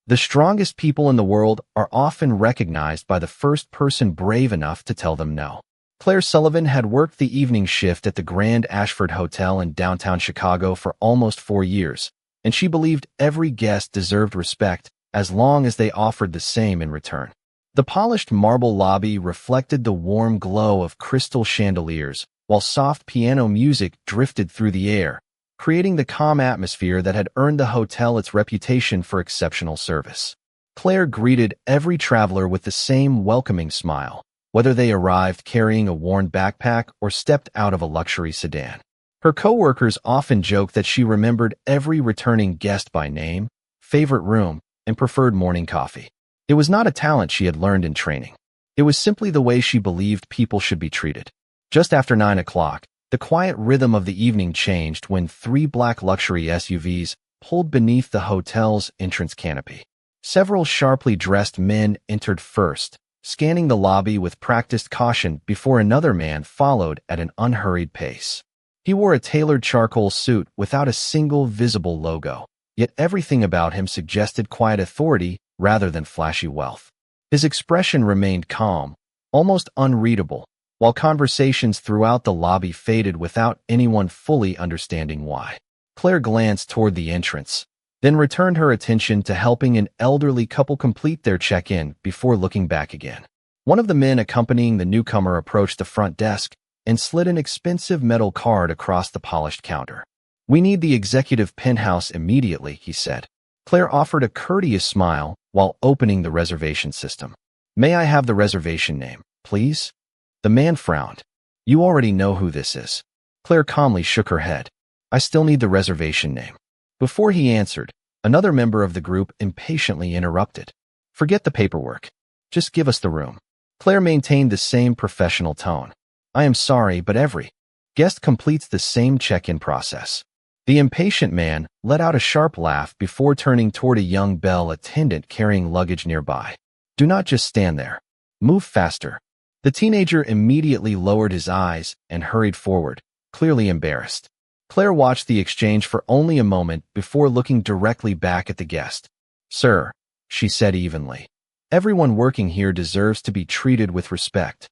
The strongest people in the world are often recognized by the first person brave enough to tell them no. Claire Sullivan had worked the evening shift at the Grand Ashford Hotel in downtown Chicago for almost 4 years, and she believed every guest deserved respect as long as they offered the same in return. The polished marble lobby reflected the warm glow of crystal chandeliers, while soft piano music drifted through the air, creating the calm atmosphere that had earned the hotel its reputation for exceptional service. Claire greeted every traveler with the same welcoming smile, whether they arrived carrying a worn backpack or stepped out of a luxury sedan. Her coworkers often joked that she remembered every returning guest by name, favorite room, and preferred morning coffee. It was not a talent she had learned in training. It was simply the way she believed people should be treated. Just after 9 o'clock, the quiet rhythm of the evening changed when 3 black luxury SUVs pulled beneath the hotel's entrance canopy. Several sharply dressed men entered first, scanning the lobby with practiced caution before another man followed at an unhurried pace. He wore a tailored charcoal suit without a single visible logo, yet everything about him suggested quiet authority rather than flashy wealth. His expression remained calm, almost unreadable, while conversations throughout the lobby faded without anyone fully understanding why. Claire glanced toward the entrance, then returned her attention to helping an elderly couple complete their check-in before looking back again. One of the men accompanying the newcomer approached the front desk and slid an expensive metal card across the polished counter. "We need the executive penthouse immediately," he said. Claire offered a courteous smile while opening the reservation system. "May I have the reservation name, please?" The man frowned. "You already know who this is." Claire calmly shook her head. "I still need the reservation name." Before he answered, another member of the group impatiently interrupted. "Forget the paperwork. Just give us the room." Claire maintained the same professional tone. "I am sorry, but every guest completes the same check-in process." The impatient man let out a sharp laugh before turning toward a young bell attendant carrying luggage nearby. "Do not just stand there. Move faster." The teenager immediately lowered his eyes and hurried forward, clearly embarrassed. Claire watched the exchange for only a moment before looking directly back at the guest. "Sir," she said evenly, "everyone working here deserves to be treated with respect."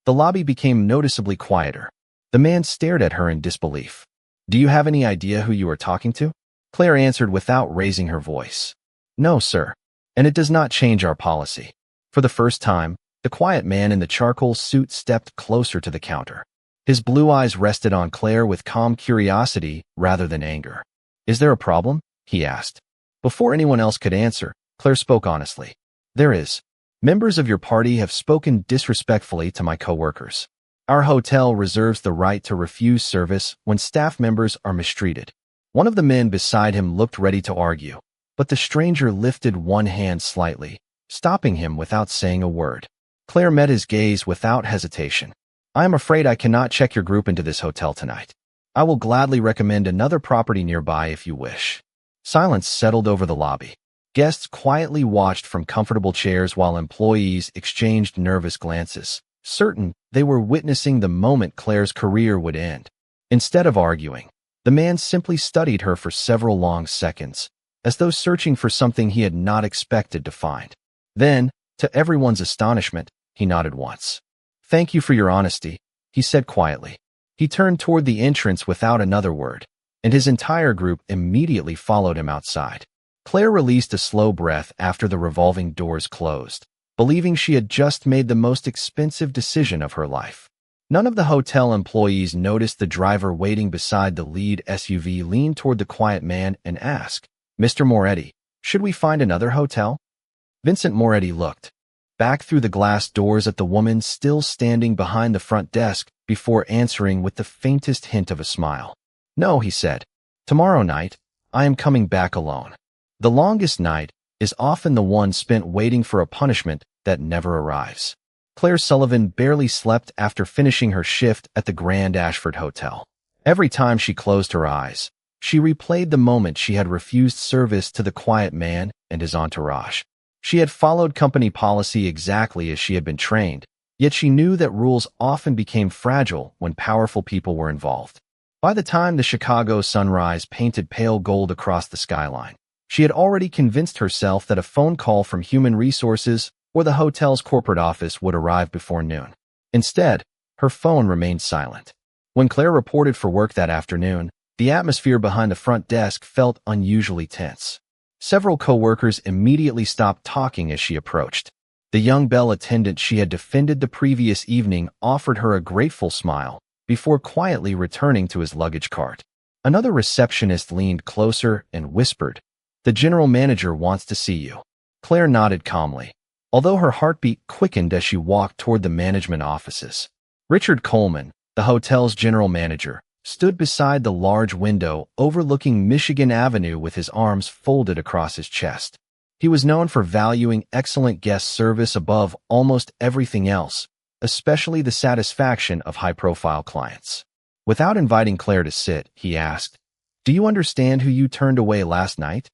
The lobby became noticeably quieter. The man stared at her in disbelief. "Do you have any idea who you are talking to?" Claire answered without raising her voice. "No, sir. And it does not change our policy." For the first time, the quiet man in the charcoal suit stepped closer to the counter. His blue eyes rested on Claire with calm curiosity rather than anger. "Is there a problem?" he asked. Before anyone else could answer, Claire spoke honestly. "There is. Members of your party have spoken disrespectfully to my coworkers. Our hotel reserves the right to refuse service when staff members are mistreated." One of the men beside him looked ready to argue, but the stranger lifted one hand slightly, stopping him without saying a word. Claire met his gaze without hesitation. "I am afraid I cannot check your group into this hotel tonight. I will gladly recommend another property nearby if you wish." Silence settled over the lobby. Guests quietly watched from comfortable chairs while employees exchanged nervous glances, certain they were witnessing the moment Claire's career would end. Instead of arguing, the man simply studied her for several long seconds, as though searching for something he had not expected to find. Then, to everyone's astonishment, he nodded once. "Thank you for your honesty," he said quietly. He turned toward the entrance without another word, and his entire group immediately followed him outside. Claire released a slow breath after the revolving doors closed, believing she had just made the most expensive decision of her life. None of the hotel employees noticed the driver waiting beside the lead SUV lean toward the quiet man and ask, "Mr. Moretti, should we find another hotel?" Vincent Moretti looked back through the glass doors at the woman still standing behind the front desk before answering with the faintest hint of a smile. "No," he said. "Tomorrow night, I am coming back alone." The longest night is often the one spent waiting for a punishment that never arrives. Claire Sullivan barely slept after finishing her shift at the Grand Ashford Hotel. Every time she closed her eyes, she replayed the moment she had refused service to the quiet man and his entourage. She had followed company policy exactly as she had been trained, yet she knew that rules often became fragile when powerful people were involved. By the time the Chicago sunrise painted pale gold across the skyline, She had already convinced herself that a phone call from Human Resources or the hotel's corporate office would arrive before noon. Instead, her phone remained silent. When Claire reported for work that afternoon, the atmosphere behind the front desk felt unusually tense. Several coworkers immediately stopped talking as she approached. The young bell attendant she had defended the previous evening offered her a grateful smile before quietly returning to his luggage cart. Another receptionist leaned closer and whispered, "The general manager wants to see you." Claire nodded calmly, although her heartbeat quickened as she walked toward the management offices. Richard Coleman, the hotel's general manager, stood beside the large window overlooking Michigan Avenue with his arms folded across his chest. He was known for valuing excellent guest service above almost everything else, especially the satisfaction of high-profile clients. Without inviting Claire to sit, he asked, "Do you understand who you turned away last night?"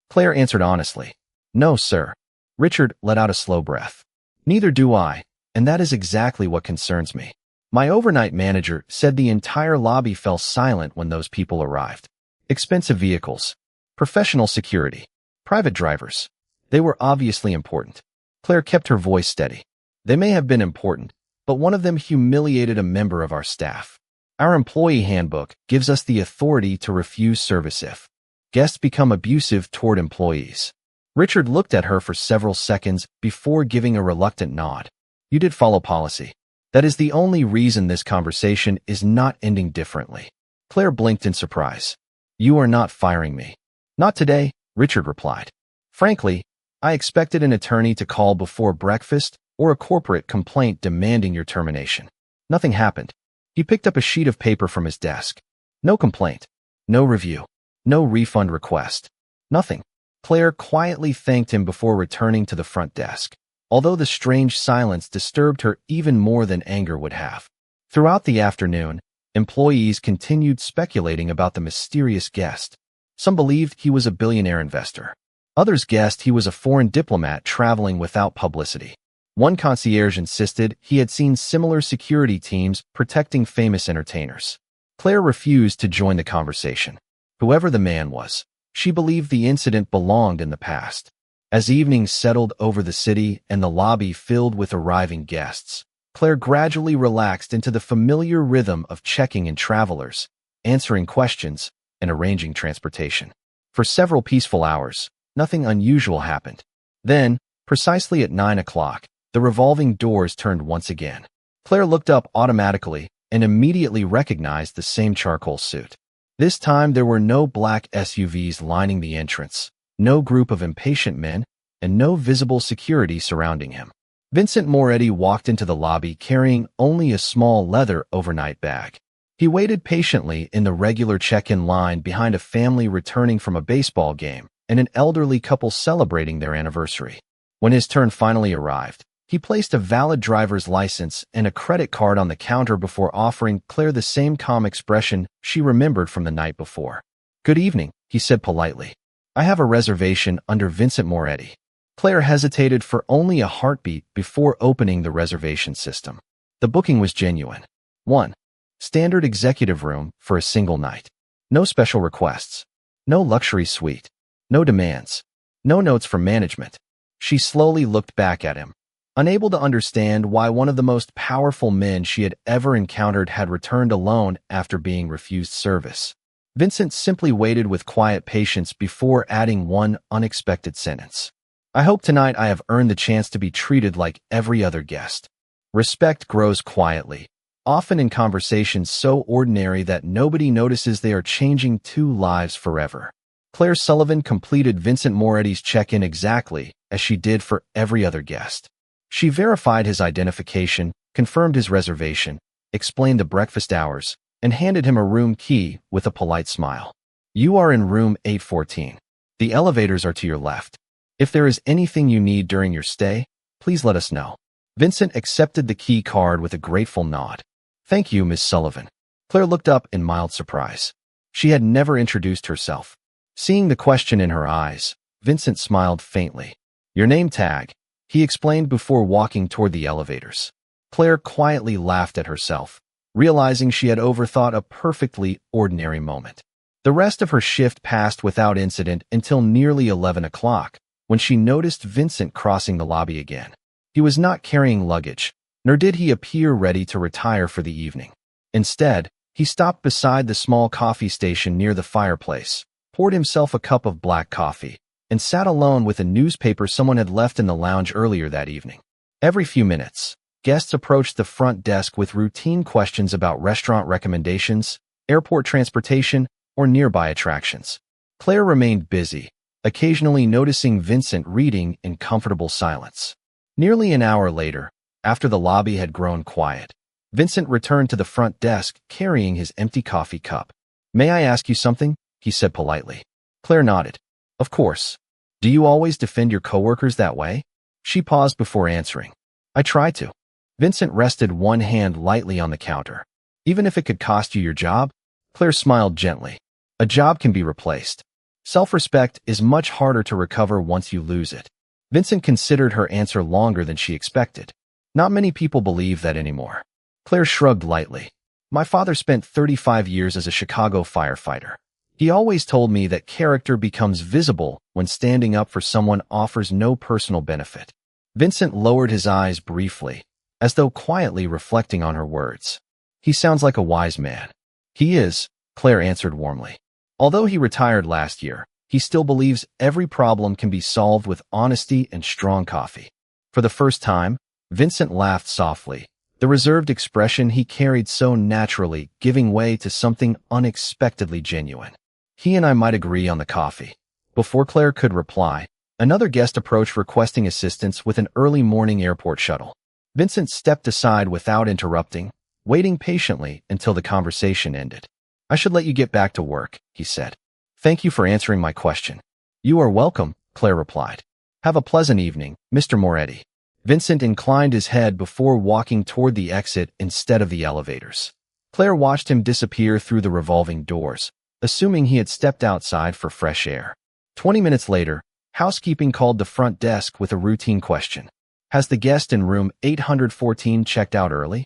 Claire answered honestly, "No, sir." Richard let out a slow breath. "Neither do I, and that is exactly what concerns me. My overnight manager said the entire lobby fell silent when those people arrived. Expensive vehicles, professional security, private drivers. They were obviously important." Claire kept her voice steady. "They may have been important, but one of them humiliated a member of our staff. Our employee handbook gives us the authority to refuse service if guests become abusive toward employees." Richard looked at her for several seconds before giving a reluctant nod. "You did follow policy. That is the only reason this conversation is not ending differently." Claire blinked in surprise. "You are not firing me." "Not today," Richard replied. "Frankly, I expected an attorney to call before breakfast or a corporate complaint demanding your termination. Nothing happened." He picked up a sheet of paper from his desk. "No complaint, no review, no refund request. Nothing." Claire quietly thanked him before returning to the front desk, although the strange silence disturbed her even more than anger would have. Throughout the afternoon, employees continued speculating about the mysterious guest. Some believed he was a billionaire investor. Others guessed he was a foreign diplomat traveling without publicity. One concierge insisted he had seen similar security teams protecting famous entertainers. Claire refused to join the conversation. Whoever the man was, she believed the incident belonged in the past. As evenings settled over the city and the lobby filled with arriving guests, Claire gradually relaxed into the familiar rhythm of checking in travelers, answering questions, and arranging transportation. For several peaceful hours, nothing unusual happened. Then, precisely at 9 o'clock, the revolving doors turned once again. Claire looked up automatically and immediately recognized the same charcoal suit. This time there were no black SUVs lining the entrance, no group of impatient men, and no visible security surrounding him. Vincent Moretti walked into the lobby carrying only a small leather overnight bag. He waited patiently in the regular check-in line behind a family returning from a baseball game and an elderly couple celebrating their anniversary. When his turn finally arrived, he placed a valid driver's license and a credit card on the counter before offering Claire the same calm expression she remembered from the night before. "Good evening," he said politely. "I have a reservation under Vincent Moretti." Claire hesitated for only a heartbeat before opening the reservation system. The booking was genuine. 1. Standard executive room for a single night. No special requests. No luxury suite. No demands. No notes from management. She slowly looked back at him, unable to understand why one of the most powerful men she had ever encountered had returned alone after being refused service. Vincent simply waited with quiet patience before adding one unexpected sentence. "I hope tonight I have earned the chance to be treated like every other guest." Respect grows quietly, often in conversations so ordinary that nobody notices they are changing two lives forever. Claire Sullivan completed Vincent Moretti's check-in exactly as she did for every other guest. She verified his identification, confirmed his reservation, explained the breakfast hours, and handed him a room key with a polite smile. "You are in room 814. The elevators are to your left. If there is anything you need during your stay, please let us know." Vincent accepted the key card with a grateful nod. "Thank you, Miss Sullivan." Claire looked up in mild surprise. She had never introduced herself. Seeing the question in her eyes, Vincent smiled faintly. "Your name tag," he explained before walking toward the elevators. Claire quietly laughed at herself, realizing she had overthought a perfectly ordinary moment. The rest of her shift passed without incident until nearly 11 o'clock, when she noticed Vincent crossing the lobby again. He was not carrying luggage, nor did he appear ready to retire for the evening. Instead, he stopped beside the small coffee station near the fireplace, poured himself a cup of black coffee, and sat alone with a newspaper someone had left in the lounge earlier that evening. Every few minutes, guests approached the front desk with routine questions about restaurant recommendations, airport transportation, or nearby attractions. Claire remained busy, occasionally noticing Vincent reading in comfortable silence. Nearly an hour later, after the lobby had grown quiet, Vincent returned to the front desk carrying his empty coffee cup. "May I ask you something?" he said politely. Claire nodded. "Of course. Do you always defend your coworkers that way?" She paused before answering. "I try to." Vincent rested one hand lightly on the counter. "Even if it could cost you your job?" Claire smiled gently. "A job can be replaced. Self-respect is much harder to recover once you lose it." Vincent considered her answer longer than she expected. Not many people believe that anymore. Claire shrugged lightly. "My father spent 35 years as a Chicago firefighter. He always told me that character becomes visible when standing up for someone offers no personal benefit." Vincent lowered his eyes briefly, as though quietly reflecting on her words. "He sounds like a wise man." "He is," Claire answered warmly. "Although he retired last year, he still believes every problem can be solved with honesty and strong coffee." For the first time, Vincent laughed softly, the reserved expression he carried so naturally giving way to something unexpectedly genuine. "He and I might agree on the coffee." Before Claire could reply, another guest approached requesting assistance with an early morning airport shuttle. Vincent stepped aside without interrupting, waiting patiently until the conversation ended. "I should let you get back to work," he said. "Thank you for answering my question." "You are welcome," Claire replied. "Have a pleasant evening, Mr. Moretti." Vincent inclined his head before walking toward the exit instead of the elevators. Claire watched him disappear through the revolving doors, assuming he had stepped outside for fresh air. 20 minutes later, housekeeping called the front desk with a routine question. "Has the guest in room 814 checked out early?"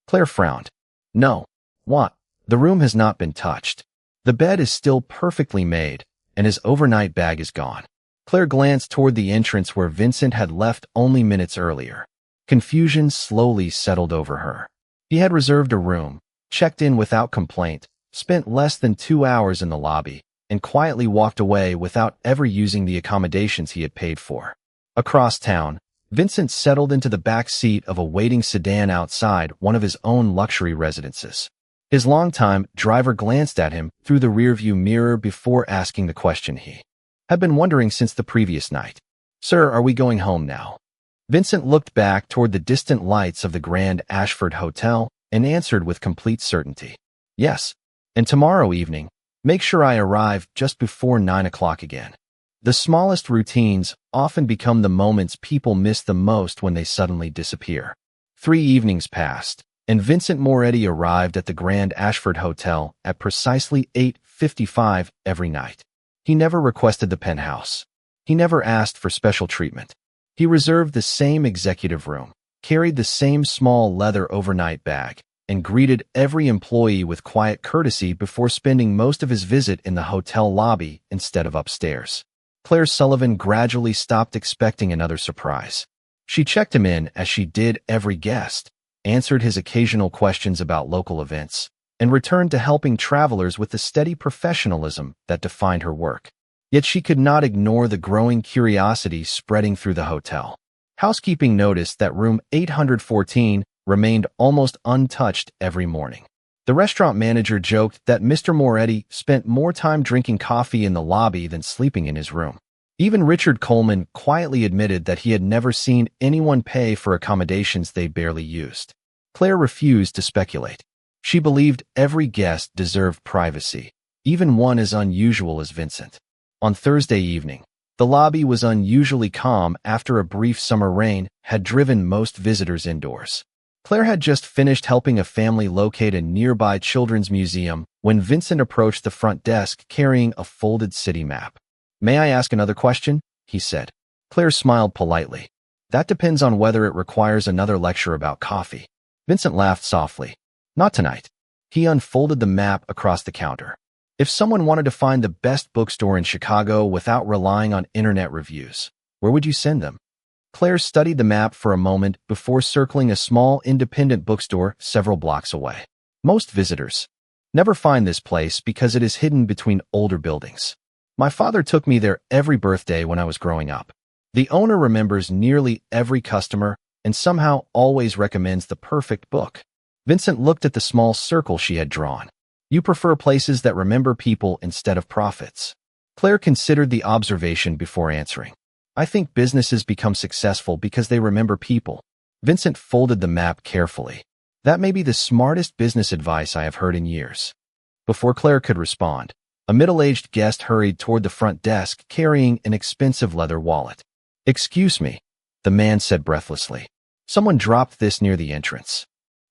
Claire frowned. "No." "What?" "The room has not been touched. The bed is still perfectly made, and his overnight bag is gone." Claire glanced toward the entrance where Vincent had left only minutes earlier. Confusion slowly settled over her. He had reserved a room, checked in without complaint, spent less than 2 hours in the lobby, and quietly walked away without ever using the accommodations he had paid for. Across town, Vincent settled into the back seat of a waiting sedan outside one of his own luxury residences. His longtime driver glanced at him through the rearview mirror before asking the question he had been wondering since the previous night. "Sir, are we going home now?" Vincent looked back toward the distant lights of the Grand Ashford Hotel and answered with complete certainty. "Yes, and tomorrow evening, make sure I arrive just before 9 o'clock again." The smallest routines often become the moments people miss the most when they suddenly disappear. 3 evenings passed, and Vincent Moretti arrived at the Grand Ashford Hotel at precisely 8:55 every night. He never requested the penthouse. He never asked for special treatment. He reserved the same executive room, carried the same small leather overnight bag, and greeted every employee with quiet courtesy before spending most of his visit in the hotel lobby instead of upstairs. Claire Sullivan gradually stopped expecting another surprise. She checked him in as she did every guest, answered his occasional questions about local events, and returned to helping travelers with the steady professionalism that defined her work. Yet she could not ignore the growing curiosity spreading through the hotel. Housekeeping noticed that room 814 remained almost untouched every morning. The restaurant manager joked that Mr. Moretti spent more time drinking coffee in the lobby than sleeping in his room. Even Richard Coleman quietly admitted that he had never seen anyone pay for accommodations they barely used. Claire refused to speculate. She believed every guest deserved privacy, even one as unusual as Vincent. On Thursday evening, the lobby was unusually calm after a brief summer rain had driven most visitors indoors. Claire had just finished helping a family locate a nearby children's museum when Vincent approached the front desk carrying a folded city map. "May I ask another question?" he said. Claire smiled politely. "That depends on whether it requires another lecture about coffee." Vincent laughed softly. "Not tonight." He unfolded the map across the counter. If someone wanted to find the best bookstore in Chicago without relying on internet reviews, where would you send them? Claire studied the map for a moment before circling a small independent bookstore several blocks away. Most visitors never find this place because it is hidden between older buildings. My father took me there every birthday when I was growing up. The owner remembers nearly every customer and somehow always recommends the perfect book. Vincent looked at the small circle she had drawn. You prefer places that remember people instead of profits. Claire considered the observation before answering. I think businesses become successful because they remember people. Vincent folded the map carefully. That may be the smartest business advice I have heard in years. Before Claire could respond, a middle-aged guest hurried toward the front desk carrying an expensive leather wallet. Excuse me, the man said breathlessly. Someone dropped this near the entrance.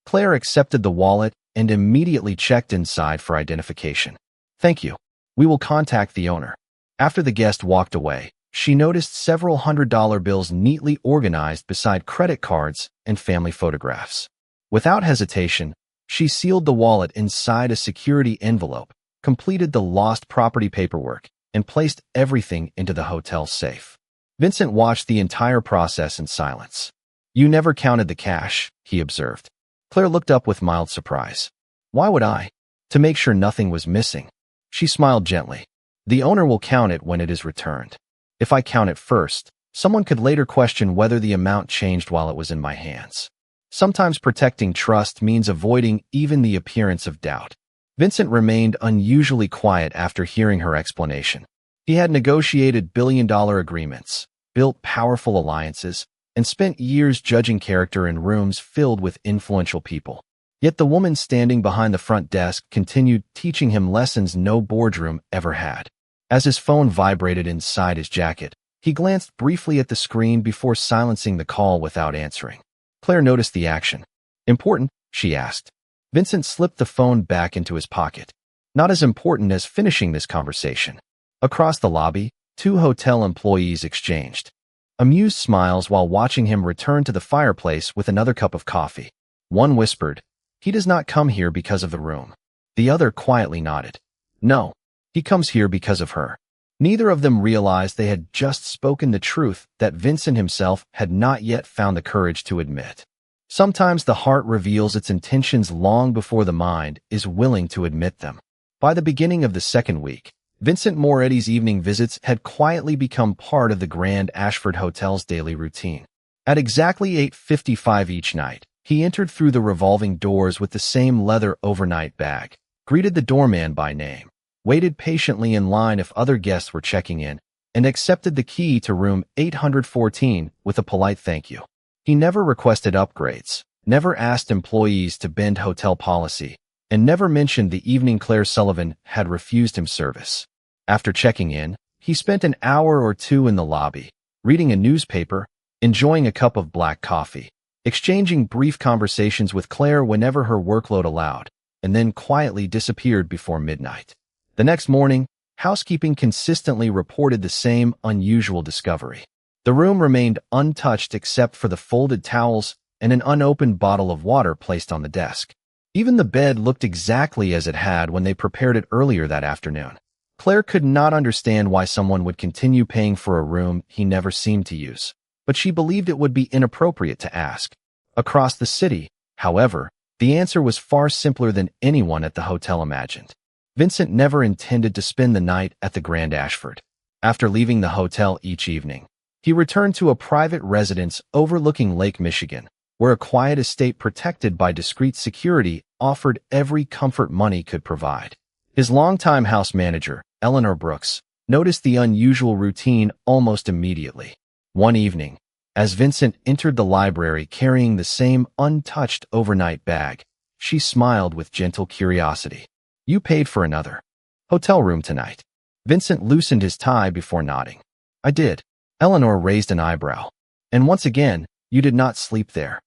Claire accepted the wallet and immediately checked inside for identification. Thank you. We will contact the owner. After the guest walked away, she noticed several $100 bills neatly organized beside credit cards and family photographs. Without hesitation, she sealed the wallet inside a security envelope, completed the lost property paperwork, and placed everything into the hotel's safe. Vincent watched the entire process in silence. You never counted the cash, he observed. Claire looked up with mild surprise. Why would I? To make sure nothing was missing. She smiled gently. The owner will count it when it is returned. If I count it first, someone could later question whether the amount changed while it was in my hands. Sometimes protecting trust means avoiding even the appearance of doubt. Vincent remained unusually quiet after hearing her explanation. He had negotiated billion-dollar agreements, built powerful alliances, and spent years judging character in rooms filled with influential people. Yet the woman standing behind the front desk continued teaching him lessons no boardroom ever had. As his phone vibrated inside his jacket, he glanced briefly at the screen before silencing the call without answering. Claire noticed the action. Important? She asked. Vincent slipped the phone back into his pocket. Not as important as finishing this conversation. Across the lobby, two hotel employees exchanged amused smiles while watching him return to the fireplace with another cup of coffee. One whispered, "He does not come here because of the room." The other quietly nodded. "No, he comes here because of her." Neither of them realized they had just spoken the truth that Vincent himself had not yet found the courage to admit. Sometimes the heart reveals its intentions long before the mind is willing to admit them. By the beginning of the second week, Vincent Moretti's evening visits had quietly become part of the Grand Ashford Hotel's daily routine. At exactly 8:55 each night, he entered through the revolving doors with the same leather overnight bag, greeted the doorman by name, waited patiently in line if other guests were checking in, and accepted the key to room 814 with a polite thank you. He never requested upgrades, never asked employees to bend hotel policy, and never mentioned the evening Claire Sullivan had refused him service. After checking in, he spent an hour or two in the lobby, reading a newspaper, enjoying a cup of black coffee, exchanging brief conversations with Claire whenever her workload allowed, and then quietly disappeared before midnight. The next morning, housekeeping consistently reported the same unusual discovery. The room remained untouched except for the folded towels and an unopened bottle of water placed on the desk. Even the bed looked exactly as it had when they prepared it earlier that afternoon. Claire could not understand why someone would continue paying for a room he never seemed to use, but she believed it would be inappropriate to ask. Across the city, however, the answer was far simpler than anyone at the hotel imagined. Vincent never intended to spend the night at the Grand Ashford. After leaving the hotel each evening, he returned to a private residence overlooking Lake Michigan, where a quiet estate protected by discreet security offered every comfort money could provide. His longtime house manager, Eleanor Brooks, noticed the unusual routine almost immediately. One evening, as Vincent entered the library carrying the same untouched overnight bag, she smiled with gentle curiosity. "You paid for another hotel room tonight." Vincent loosened his tie before nodding. "I did." Eleanor raised an eyebrow. "And once again, you did not sleep there."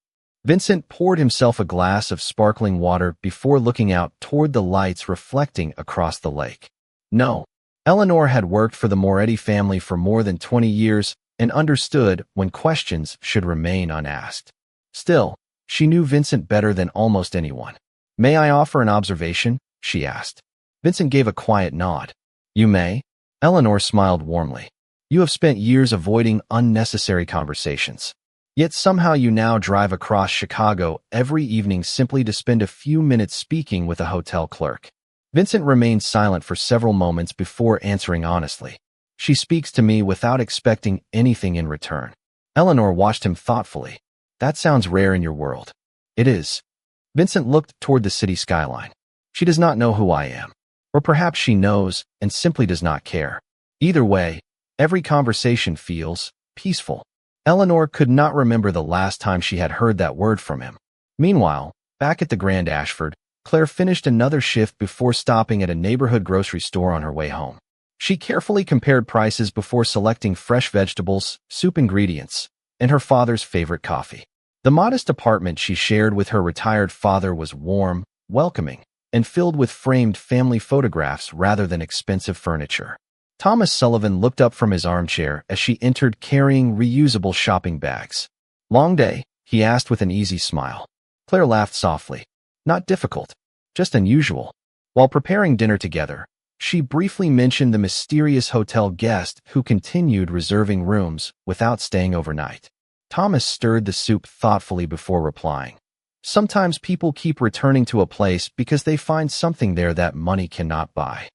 Vincent poured himself a glass of sparkling water before looking out toward the lights reflecting across the lake. No. Eleanor had worked for the Moretti family for more than 20 years and understood when questions should remain unasked. Still, she knew Vincent better than almost anyone. "May I offer an observation?" she asked. Vincent gave a quiet nod. You may. Eleanor smiled warmly. You have spent years avoiding unnecessary conversations. Yet somehow you now drive across Chicago every evening simply to spend a few minutes speaking with a hotel clerk. Vincent remained silent for several moments before answering honestly. She speaks to me without expecting anything in return. Eleanor watched him thoughtfully. That sounds rare in your world. It is. Vincent looked toward the city skyline. She does not know who I am. Or perhaps she knows and simply does not care. Either way, every conversation feels peaceful. Eleanor could not remember the last time she had heard that word from him. Meanwhile, back at the Grand Ashford, Claire finished another shift before stopping at a neighborhood grocery store on her way home. She carefully compared prices before selecting fresh vegetables, soup ingredients, and her father's favorite coffee. The modest apartment she shared with her retired father was warm, welcoming, and filled with framed family photographs rather than expensive furniture. Thomas Sullivan looked up from his armchair as she entered carrying reusable shopping bags. Long day? He asked with an easy smile. Claire laughed softly. Not difficult, just unusual. While preparing dinner together, she briefly mentioned the mysterious hotel guest who continued reserving rooms without staying overnight. Thomas stirred the soup thoughtfully before replying. Sometimes people keep returning to a place because they find something there that money cannot buy.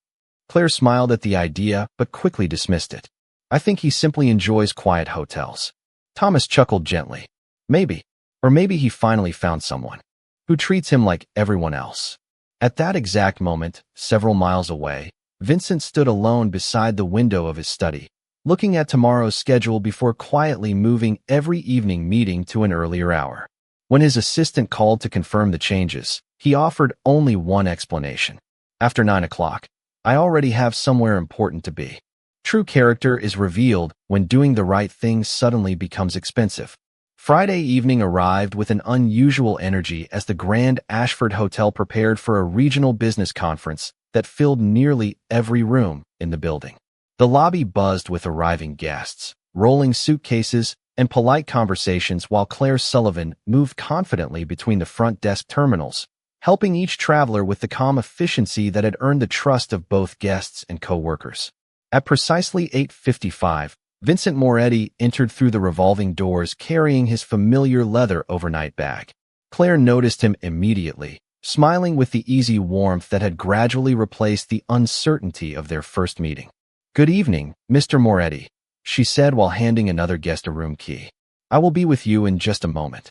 Claire smiled at the idea but quickly dismissed it. I think he simply enjoys quiet hotels. Thomas chuckled gently. Maybe. Or maybe he finally found someone who treats him like everyone else. At that exact moment, several miles away, Vincent stood alone beside the window of his study, looking at tomorrow's schedule before quietly moving every evening meeting to an earlier hour. When his assistant called to confirm the changes, he offered only one explanation. After 9 o'clock, I already have somewhere important to be. True character is revealed when doing the right thing suddenly becomes expensive. Friday evening arrived with an unusual energy as the Grand Ashford Hotel prepared for a regional business conference that filled nearly every room in the building. The lobby buzzed with arriving guests, rolling suitcases, and polite conversations while Claire Sullivan moved confidently between the front desk terminals, helping each traveler with the calm efficiency that had earned the trust of both guests and co-workers. At precisely 8:55, Vincent Moretti entered through the revolving doors carrying his familiar leather overnight bag. Claire noticed him immediately, smiling with the easy warmth that had gradually replaced the uncertainty of their first meeting. Good evening, Mr. Moretti, she said while handing another guest a room key. I will be with you in just a moment.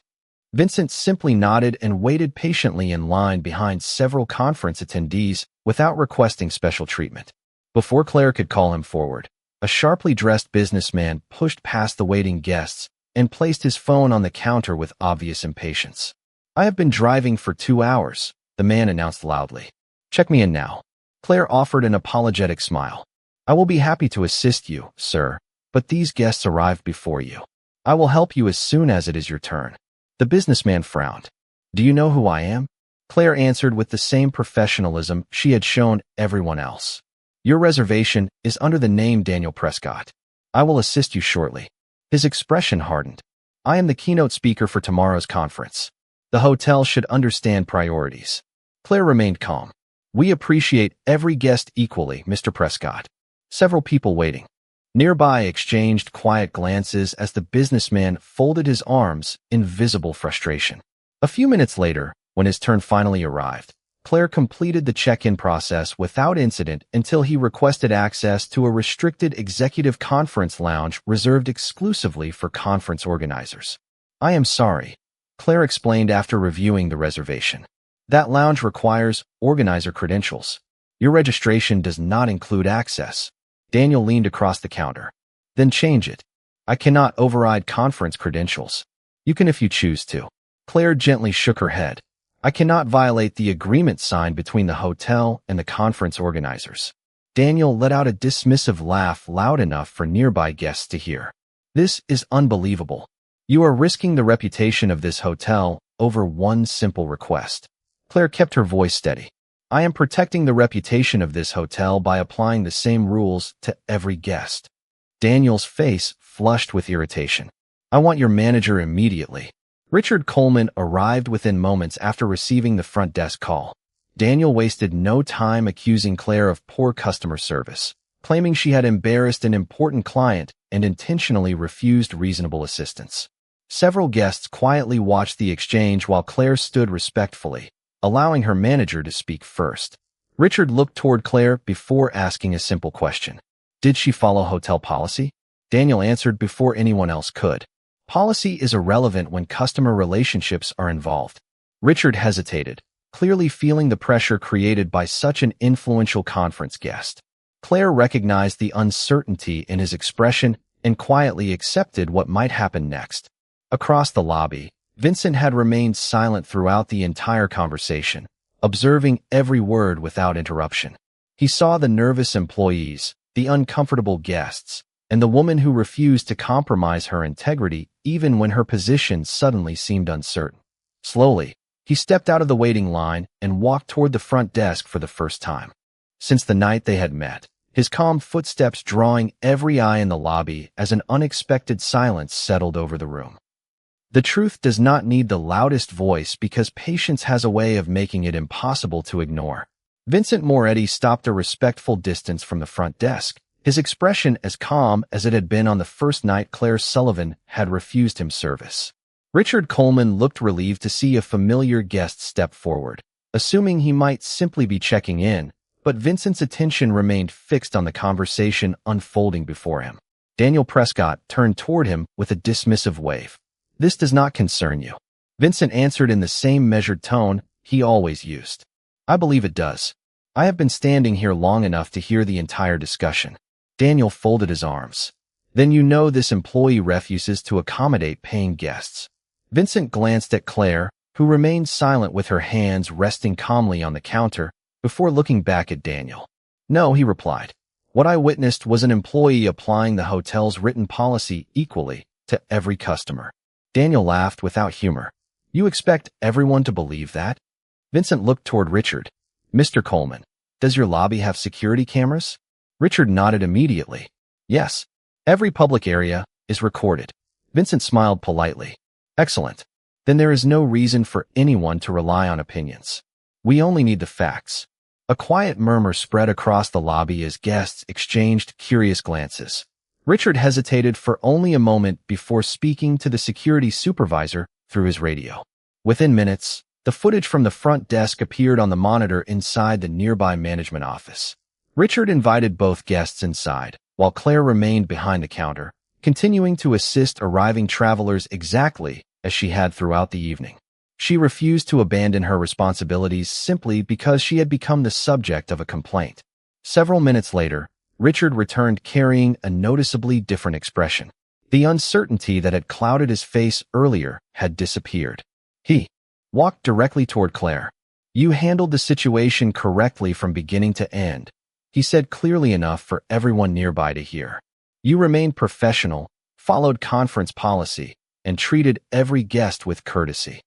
Vincent simply nodded and waited patiently in line behind several conference attendees without requesting special treatment. Before Claire could call him forward, a sharply dressed businessman pushed past the waiting guests and placed his phone on the counter with obvious impatience. I have been driving for 2 hours, the man announced loudly. Check me in now. Claire offered an apologetic smile. I will be happy to assist you, sir, but these guests arrived before you. I will help you as soon as it is your turn. The businessman frowned. Do you know who I am? Claire answered with the same professionalism she had shown everyone else. Your reservation is under the name Daniel Prescott. I will assist you shortly. His expression hardened. I am the keynote speaker for tomorrow's conference. The hotel should understand priorities. Claire remained calm. We appreciate every guest equally, Mr. Prescott. Several people waiting nearby exchanged quiet glances as the businessman folded his arms in visible frustration. A few minutes later, when his turn finally arrived, Claire completed the check-in process without incident until he requested access to a restricted executive conference lounge reserved exclusively for conference organizers. I am sorry, Claire explained after reviewing the reservation. That lounge requires organizer credentials. Your registration does not include access. Daniel leaned across the counter. Then change it. I cannot override conference credentials. You can if you choose to. Claire gently shook her head. I cannot violate the agreement signed between the hotel and the conference organizers. Daniel let out a dismissive laugh loud enough for nearby guests to hear. This is unbelievable. You are risking the reputation of this hotel over one simple request. Claire kept her voice steady. I am protecting the reputation of this hotel by applying the same rules to every guest. Daniel's face flushed with irritation. I want your manager immediately. Richard Coleman arrived within moments after receiving the front desk call. Daniel wasted no time accusing Claire of poor customer service, claiming she had embarrassed an important client and intentionally refused reasonable assistance. Several guests quietly watched the exchange while Claire stood respectfully, allowing her manager to speak first. Richard looked toward Claire before asking a simple question. Did she follow hotel policy? Daniel answered before anyone else could. Policy is irrelevant when customer relationships are involved. Richard hesitated, clearly feeling the pressure created by such an influential conference guest. Claire recognized the uncertainty in his expression and quietly accepted what might happen next. Across the lobby, Vincent had remained silent throughout the entire conversation, observing every word without interruption. He saw the nervous employees, the uncomfortable guests, and the woman who refused to compromise her integrity even when her position suddenly seemed uncertain. Slowly, he stepped out of the waiting line and walked toward the front desk for the first time. Since the night they had met, his calm footsteps drawing every eye in the lobby as an unexpected silence settled over the room. The truth does not need the loudest voice because patience has a way of making it impossible to ignore. Vincent Moretti stopped a respectful distance from the front desk, his expression as calm as it had been on the first night Claire Sullivan had refused him service. Richard Coleman looked relieved to see a familiar guest step forward, assuming he might simply be checking in, but Vincent's attention remained fixed on the conversation unfolding before him. Daniel Prescott turned toward him with a dismissive wave. "This does not concern you." Vincent answered in the same measured tone he always used. "I believe it does. I have been standing here long enough to hear the entire discussion." Daniel folded his arms. "Then you know this employee refuses to accommodate paying guests." Vincent glanced at Claire, who remained silent with her hands resting calmly on the counter, before looking back at Daniel. "No," he replied. "What I witnessed was an employee applying the hotel's written policy equally to every customer." Daniel laughed without humor. "You expect everyone to believe that?" Vincent looked toward Richard. "Mr. Coleman, does your lobby have security cameras?" Richard nodded immediately. "Yes. Every public area is recorded." Vincent smiled politely. "Excellent. Then there is no reason for anyone to rely on opinions. We only need the facts." A quiet murmur spread across the lobby as guests exchanged curious glances. Richard hesitated for only a moment before speaking to the security supervisor through his radio. Within minutes, the footage from the front desk appeared on the monitor inside the nearby management office. Richard invited both guests inside, while Claire remained behind the counter, continuing to assist arriving travelers exactly as she had throughout the evening. She refused to abandon her responsibilities simply because she had become the subject of a complaint. Several minutes later, Richard returned carrying a noticeably different expression. The uncertainty that had clouded his face earlier had disappeared. He walked directly toward Claire. "You handled the situation correctly from beginning to end," he said clearly enough for everyone nearby to hear. "You remained professional, followed conference policy, and treated every guest with courtesy."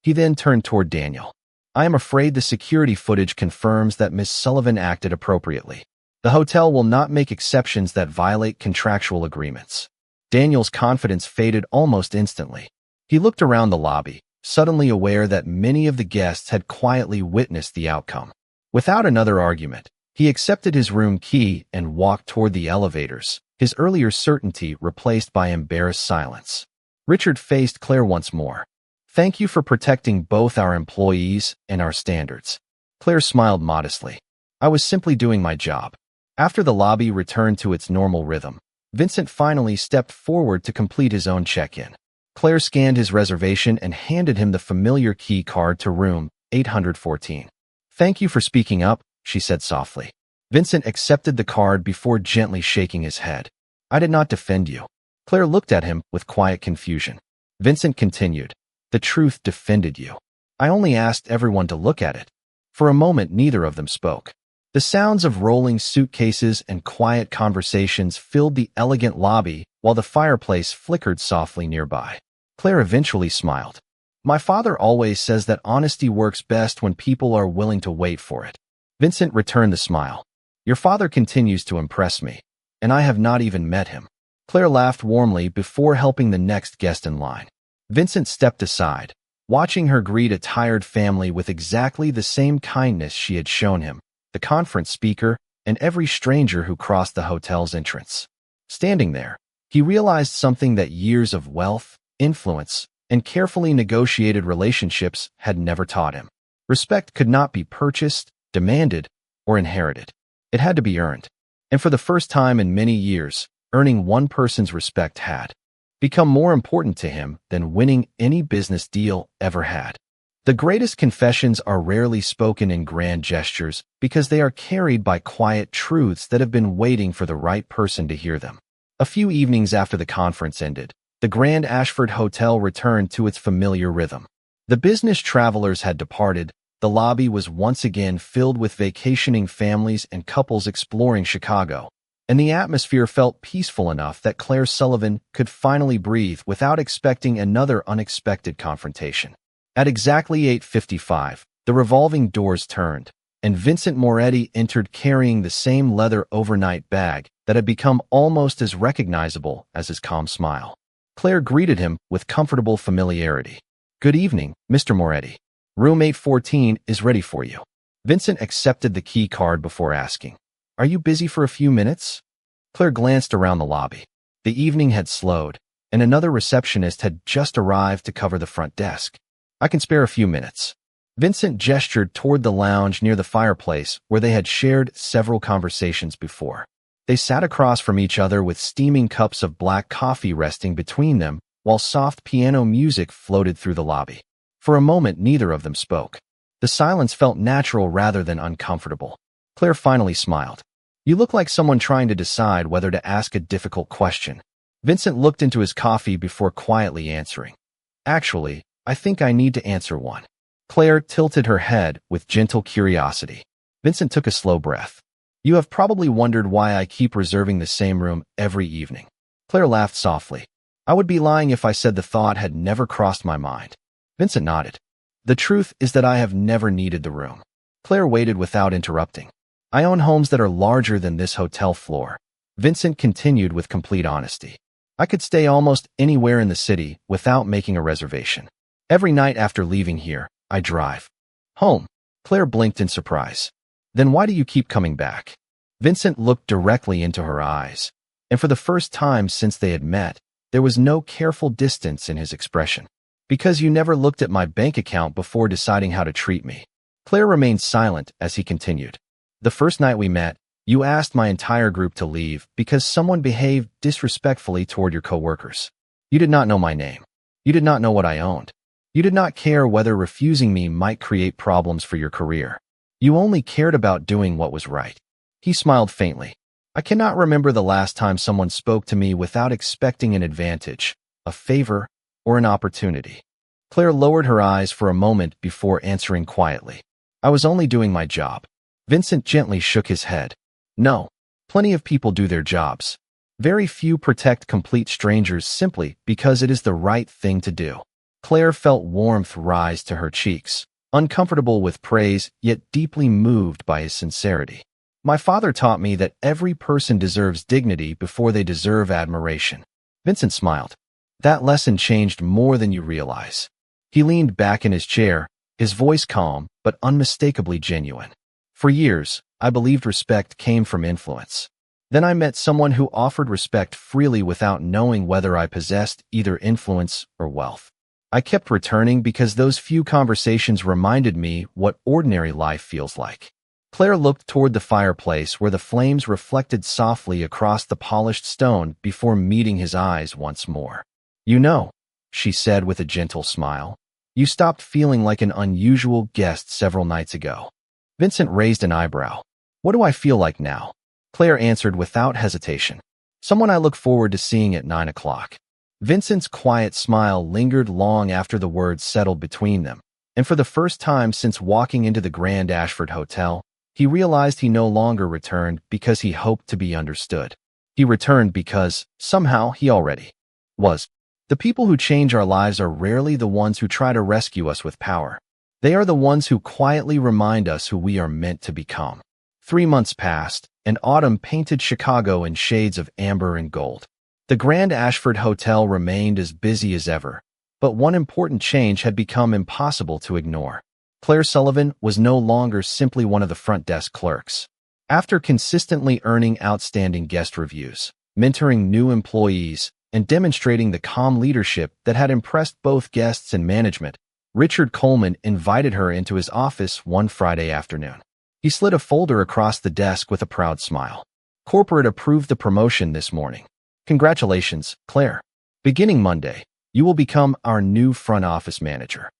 He then turned toward Daniel. "I am afraid the security footage confirms that Ms. Sullivan acted appropriately. The hotel will not make exceptions that violate contractual agreements." Daniel's confidence faded almost instantly. He looked around the lobby, suddenly aware that many of the guests had quietly witnessed the outcome. Without another argument, he accepted his room key and walked toward the elevators, his earlier certainty replaced by embarrassed silence. Richard faced Claire once more. "Thank you for protecting both our employees and our standards." Claire smiled modestly. "I was simply doing my job." After the lobby returned to its normal rhythm, Vincent finally stepped forward to complete his own check-in. Claire scanned his reservation and handed him the familiar key card to room 814. "Thank you for speaking up," she said softly. Vincent accepted the card before gently shaking his head. "I did not defend you." Claire looked at him with quiet confusion. Vincent continued. "The truth defended you. I only asked everyone to look at it." For a moment, neither of them spoke. The sounds of rolling suitcases and quiet conversations filled the elegant lobby while the fireplace flickered softly nearby. Claire eventually smiled. "My father always says that honesty works best when people are willing to wait for it." Vincent returned the smile. "Your father continues to impress me, and I have not even met him." Claire laughed warmly before helping the next guest in line. Vincent stepped aside, watching her greet a tired family with exactly the same kindness she had shown him, the conference speaker, and every stranger who crossed the hotel's entrance. Standing there, he realized something that years of wealth, influence, and carefully negotiated relationships had never taught him. Respect could not be purchased, demanded, or inherited. It had to be earned. And for the first time in many years, earning one person's respect had become more important to him than winning any business deal ever had. The greatest confessions are rarely spoken in grand gestures because they are carried by quiet truths that have been waiting for the right person to hear them. A few evenings after the conference ended, the Grand Ashford Hotel returned to its familiar rhythm. The business travelers had departed. The lobby was once again filled with vacationing families and couples exploring Chicago, and the atmosphere felt peaceful enough that Claire Sullivan could finally breathe without expecting another unexpected confrontation. At exactly 8:55, the revolving doors turned, and Vincent Moretti entered carrying the same leather overnight bag that had become almost as recognizable as his calm smile. Claire greeted him with comfortable familiarity. "Good evening, Mr. Moretti. Room 814 is ready for you." Vincent accepted the key card before asking, "Are you busy for a few minutes?" Claire glanced around the lobby. The evening had slowed, and another receptionist had just arrived to cover the front desk. "I can spare a few minutes." Vincent gestured toward the lounge near the fireplace where they had shared several conversations before. They sat across from each other with steaming cups of black coffee resting between them while soft piano music floated through the lobby. For a moment, neither of them spoke. The silence felt natural rather than uncomfortable. Claire finally smiled. "You look like someone trying to decide whether to ask a difficult question." Vincent looked into his coffee before quietly answering, "Actually, I think I need to answer one." Claire tilted her head with gentle curiosity. Vincent took a slow breath. "You have probably wondered why I keep reserving the same room every evening." Claire laughed softly. "I would be lying if I said the thought had never crossed my mind." Vincent nodded. "The truth is that I have never needed the room." Claire waited without interrupting. "I own homes that are larger than this hotel floor." Vincent continued with complete honesty. "I could stay almost anywhere in the city without making a reservation. Every night after leaving here, I drive home." Claire blinked in surprise. "Then why do you keep coming back?" Vincent looked directly into her eyes, and for the first time since they had met, there was no careful distance in his expression. "Because you never looked at my bank account before deciding how to treat me." Claire remained silent as he continued. "The first night we met, you asked my entire group to leave because someone behaved disrespectfully toward your coworkers. You did not know my name. You did not know what I owned. You did not care whether refusing me might create problems for your career. You only cared about doing what was right." He smiled faintly. "I cannot remember the last time someone spoke to me without expecting an advantage, a favor, or an opportunity." Claire lowered her eyes for a moment before answering quietly, "I was only doing my job." Vincent gently shook his head. "No. Plenty of people do their jobs. Very few protect complete strangers simply because it is the right thing to do." Claire felt warmth rise to her cheeks, uncomfortable with praise, yet deeply moved by his sincerity. "My father taught me that every person deserves dignity before they deserve admiration." Vincent smiled. "That lesson changed more than you realize." He leaned back in his chair, his voice calm but unmistakably genuine. "For years, I believed respect came from influence. Then I met someone who offered respect freely without knowing whether I possessed either influence or wealth. I kept returning because those few conversations reminded me what ordinary life feels like." Claire looked toward the fireplace where the flames reflected softly across the polished stone before meeting his eyes once more. "You know," she said with a gentle smile, "you stopped feeling like an unusual guest several nights ago." Vincent raised an eyebrow. "What do I feel like now?" Claire answered without hesitation. "Someone I look forward to seeing at 9 o'clock." Vincent's quiet smile lingered long after the words settled between them, and for the first time since walking into the Grand Ashford Hotel, he realized he no longer returned because he hoped to be understood. He returned because, somehow, he already was. The people who change our lives are rarely the ones who try to rescue us with power. They are the ones who quietly remind us who we are meant to become. 3 months passed, and autumn painted Chicago in shades of amber and gold. The Grand Ashford Hotel remained as busy as ever, But one important change had become impossible to ignore. Claire Sullivan was no longer simply one of the front desk clerks. After consistently earning outstanding guest reviews, mentoring new employees, and demonstrating the calm leadership that had impressed both guests and management, Richard Coleman invited her into his office one Friday afternoon. He slid a folder across the desk with a proud smile. "Corporate approved the promotion this morning. Congratulations, Claire. Beginning Monday, you will become our new front office manager."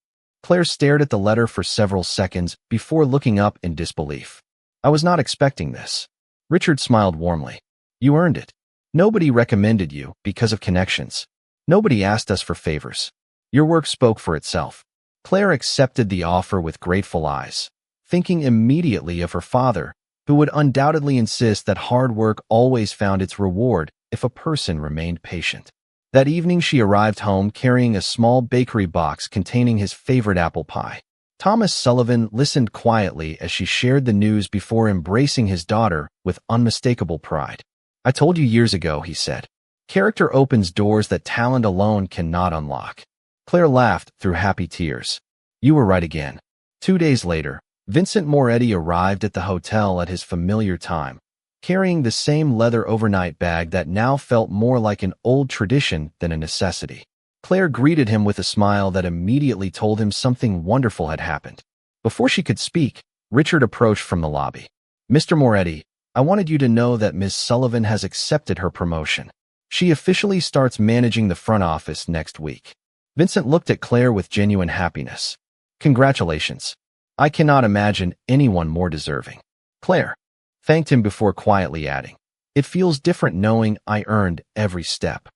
Claire stared at the letter for several seconds before looking up in disbelief. "I was not expecting this." Richard smiled warmly. "You earned it. Nobody recommended you because of connections. Nobody asked us for favors. Your work spoke for itself." Claire accepted the offer with grateful eyes, thinking immediately of her father, who would undoubtedly insist that hard work always found its reward if a person remained patient. That evening she arrived home carrying a small bakery box containing his favorite apple pie. Thomas Sullivan listened quietly as she shared the news before embracing his daughter with unmistakable pride. "I told you years ago," he said. "Character opens doors that talent alone cannot unlock." Claire laughed through happy tears. "You were right again." 2 days later, Vincent Moretti arrived at the hotel at his familiar time, carrying the same leather overnight bag that now felt more like an old tradition than a necessity. Claire greeted him with a smile that immediately told him something wonderful had happened. Before she could speak, Richard approached from the lobby. "Mr. Moretti, I wanted you to know that Ms. Sullivan has accepted her promotion. She officially starts managing the front office next week." Vincent looked at Claire with genuine happiness. "Congratulations. I cannot imagine anyone more deserving." Claire thanked him before quietly adding, "It feels different knowing I earned every step."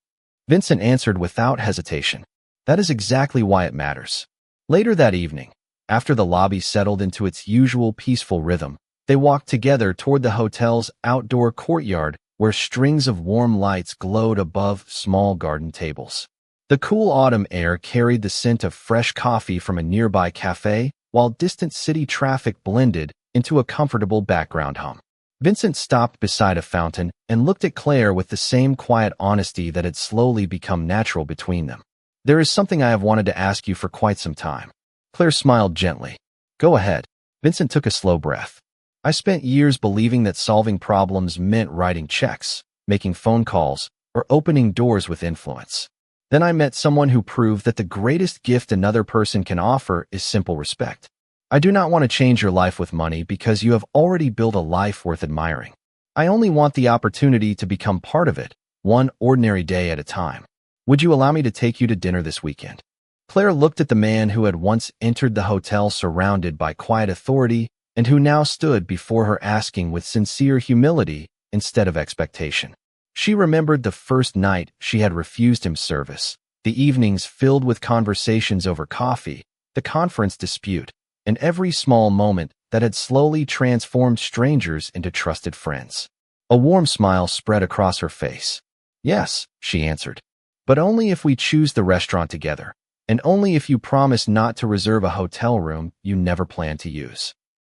Vincent answered without hesitation, "That is exactly why it matters." Later that evening, after the lobby settled into its usual peaceful rhythm, they walked together toward the hotel's outdoor courtyard where strings of warm lights glowed above small garden tables. The cool autumn air carried the scent of fresh coffee from a nearby cafe, while distant city traffic blended into a comfortable background hum. Vincent stopped beside a fountain and looked at Claire with the same quiet honesty that had slowly become natural between them. "There is something I have wanted to ask you for quite some time." Claire smiled gently. "Go ahead." Vincent took a slow breath. "I spent years believing that solving problems meant writing checks, making phone calls, or opening doors with influence. Then I met someone who proved that the greatest gift another person can offer is simple respect. I do not want to change your life with money because you have already built a life worth admiring. I only want the opportunity to become part of it, one ordinary day at a time. Would you allow me to take you to dinner this weekend?" Claire looked at the man who had once entered the hotel surrounded by quiet authority and who now stood before her asking with sincere humility instead of expectation. She remembered the first night she had refused him service, the evenings filled with conversations over coffee, the conference dispute, and every small moment that had slowly transformed strangers into trusted friends. A warm smile spread across her face. "Yes," she answered, "but only if we choose the restaurant together, and only if you promise not to reserve a hotel room you never plan to use."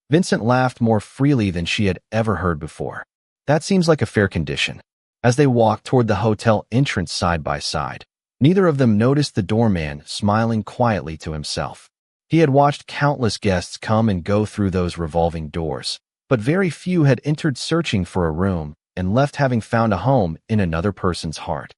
Vincent laughed more freely than she had ever heard before. "That seems like a fair condition." As they walked toward the hotel entrance side by side, neither of them noticed the doorman smiling quietly to himself. He had watched countless guests come and go through those revolving doors, but very few had entered searching for a room and left having found a home in another person's heart.